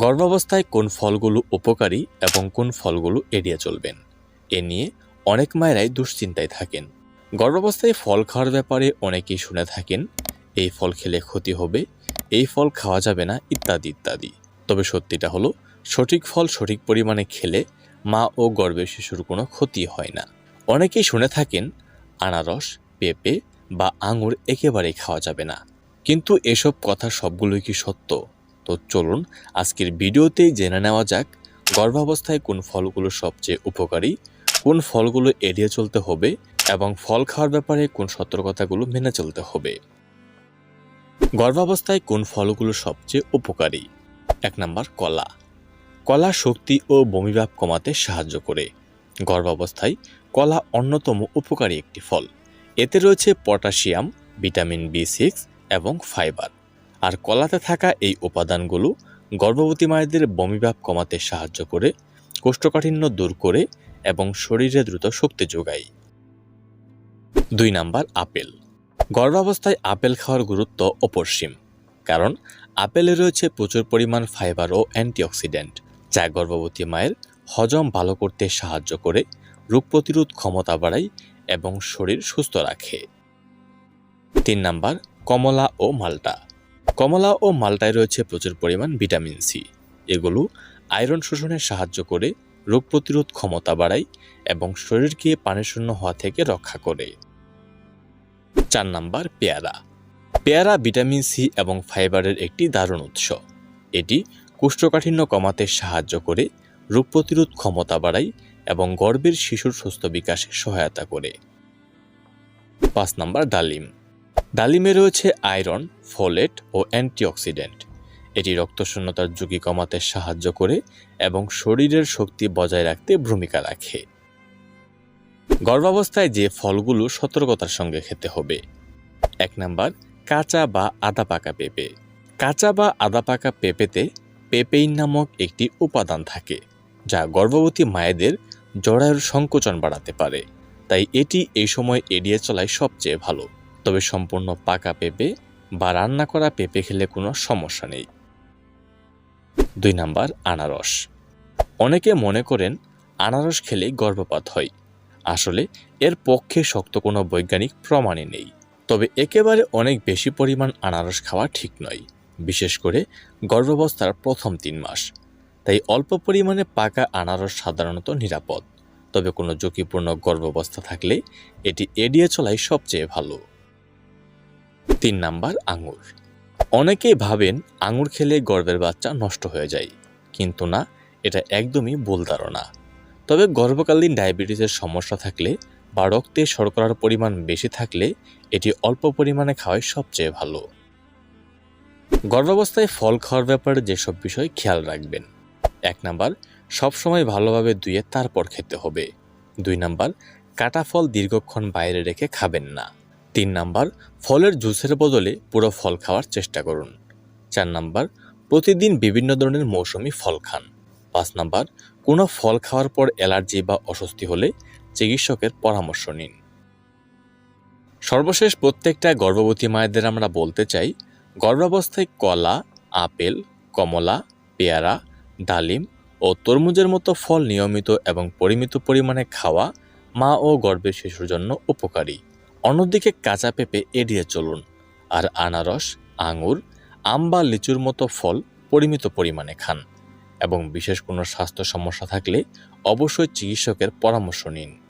গর্ভাবস্থায় কোন ফলগুলো উপকারী এবং কোন ফলগুলো এড়িয়ে চলবেন এ নিয়ে অনেক মায়েরাই দুশ্চিন্তায় থাকেন। গর্ভাবস্থায় ফল খাওয়ার ব্যাপারে অনেকেই শুনে থাকেন এই ফল খেলে ক্ষতি হবে, এই ফল খাওয়া যাবে না, ইত্যাদি ইত্যাদি। তবে সত্যিটা হলো সঠিক ফল সঠিক পরিমাণে খেলে মা ও গর্ভের শিশুর কোনো ক্ষতি হয় না। অনেকেই শুনে থাকেন আনারস, পেঁপে বা আঙুর একেবারেই খাওয়া যাবে না, কিন্তু এসব কথা সবগুলোই কি সত্য? তো চলুন আজকের ভিডিওতেই জেনে নেওয়া যাক গর্ভাবস্থায় কোন ফলগুলো সবচেয়ে উপকারী, কোন ফলগুলো এড়িয়ে চলতে হবে এবং ফল খাওয়ার ব্যাপারে কোন সতর্কতাগুলো মেনে চলতে হবে। গর্ভাবস্থায় কোন ফলগুলো সবচেয়ে উপকারী? 1 নাম্বার কলা। কলা শক্তি ও বমিভাব কমাতে সাহায্য করে। গর্ভাবস্থায় কলা অন্যতম উপকারী একটি ফল। এতে রয়েছে পটাশিয়াম, ভিটামিন B6 এবং ফাইবার। আর কলাতে থাকা এই উপাদানগুলো গর্ভবতী মায়েদের বমিভাব কমাতে সাহায্য করে, কোষ্ঠকাঠিন্য দূর করে এবং শরীরে দ্রুত শক্তি যোগায়। 2 নাম্বার আপেল। গর্ভাবস্থায় আপেল খাওয়ার গুরুত্ব অপরিসীম, কারণ আপেলে রয়েছে প্রচুর পরিমাণ ফাইবার ও অ্যান্টিঅক্সিডেন্ট, যা গর্ভবতী মায়ের হজম ভালো করতে সাহায্য করে, রোগ প্রতিরোধ ক্ষমতা বাড়ায় এবং শরীর সুস্থ রাখে। 3 নাম্বার কমলা ও মাল্টা। কমলা ও মাল্টায় রয়েছে প্রচুর পরিমাণ ভিটামিন সি। এগুলো আয়রন শোষণে সাহায্য করে, রোগ প্রতিরোধ ক্ষমতা বাড়ায় এবং শরীরকে পানিশূন্য হওয়া থেকে রক্ষা করে। 4 নাম্বার পেয়ারা। পেয়ারা ভিটামিন সি এবং ফাইবারের একটি দারুণ উৎস। এটি কোষ্ঠকাঠিন্য কমাতে সাহায্য করে, রোগ প্রতিরোধ ক্ষমতা বাড়ায় এবং গর্ভের শিশুর সুস্থ বিকাশে সহায়তা করে। 5 নাম্বার ডালিম। ডালিমে রয়েছে আয়রন, ফোলেট ও অ্যান্টিঅক্সিডেন্ট। এটি রক্তশূন্যতার ঝুঁকি কমাতে সাহায্য করে এবং শরীরের শক্তি বজায় রাখতে ভূমিকা রাখে। গর্ভাবস্থায় যে ফলগুলো সতর্কতার সঙ্গে খেতে হবে। 1 নাম্বার কাঁচা বা আধা পাকা পেঁপে। কাঁচা বা আধা পাকা পেঁপেতে পেপেইন নামক একটি উপাদান থাকে, যা গর্ভবতী মায়েদের জরায়ুর সংকোচন বাড়াতে পারে। তাই এটি এই সময় এড়িয়ে চলাই সবচেয়ে ভালো। তবে সম্পূর্ণ পাকা পেঁপে বা রান্না করা পেঁপে খেলে কোনো সমস্যা নেই। 2 নাম্বার আনারস। অনেকে মনে করেন আনারস খেলে গর্ভপাত হয়। আসলে এর পক্ষে শক্ত কোনো বৈজ্ঞানিক প্রমাণই নেই। তবে একেবারে অনেক বেশি পরিমাণ আনারস খাওয়া ঠিক নয়, বিশেষ করে গর্ভাবস্থার প্রথম 3 মাস। তাই অল্প পরিমাণে পাকা আনারস সাধারণত নিরাপদ। তবে কোনো ঝুঁকিপূর্ণ গর্ভাবস্থা থাকলে এটি এড়িয়ে চলাই সবচেয়ে ভালো। 3 নাম্বার আঙুর। অনেকেই ভাবেন আঙুর খেলে গর্ভের বাচ্চা নষ্ট হয়ে যায়, কিন্তু না, এটা একদমই ভুল ধারণা। তবে গর্ভকালীন ডায়াবেটিসের সমস্যা থাকলে বা রক্তে শর্করার পরিমাণ বেশি থাকলে এটি অল্প পরিমাণে খাওয়াই সবচেয়ে ভালো। গর্ভাবস্থায় ফল খাওয়ার ব্যাপারে যেসব বিষয় খেয়াল রাখবেন। 1 নাম্বার সবসময় ভালোভাবে ধুয়ে তারপর খেতে হবে। 2 নাম্বার কাটা ফল দীর্ঘক্ষণ বাইরে রেখে খাবেন না। 3 নাম্বার ফলের জুসের বদলে পুরো ফল খাওয়ার চেষ্টা করুন। 4 নাম্বার প্রতিদিন বিভিন্ন ধরনের মৌসুমি ফল খান। 5 নাম্বার কোনো ফল খাওয়ার পর অ্যালার্জি বা অস্বস্তি হলে চিকিৎসকের পরামর্শ নিন। সর্বশেষ প্রত্যেকটা গর্ভবতী মায়েদের আমরা বলতে চাই, গর্ভাবস্থায় কলা, আপেল, কমলা, পেয়ারা, ডালিম ও তরমুজের মতো ফল নিয়মিত এবং পরিমিত পরিমাণে খাওয়া মা ও গর্ভের শিশুর জন্য উপকারী। অন্যদিকে কাঁচা পেঁপে এড়িয়ে চলুন, আর আনারস, আঙুর, আম বা লিচুর মতো ফল পরিমিত পরিমাণে খান এবং বিশেষ কোনো স্বাস্থ্য সমস্যা থাকলে অবশ্যই চিকিৎসকের পরামর্শ নিন।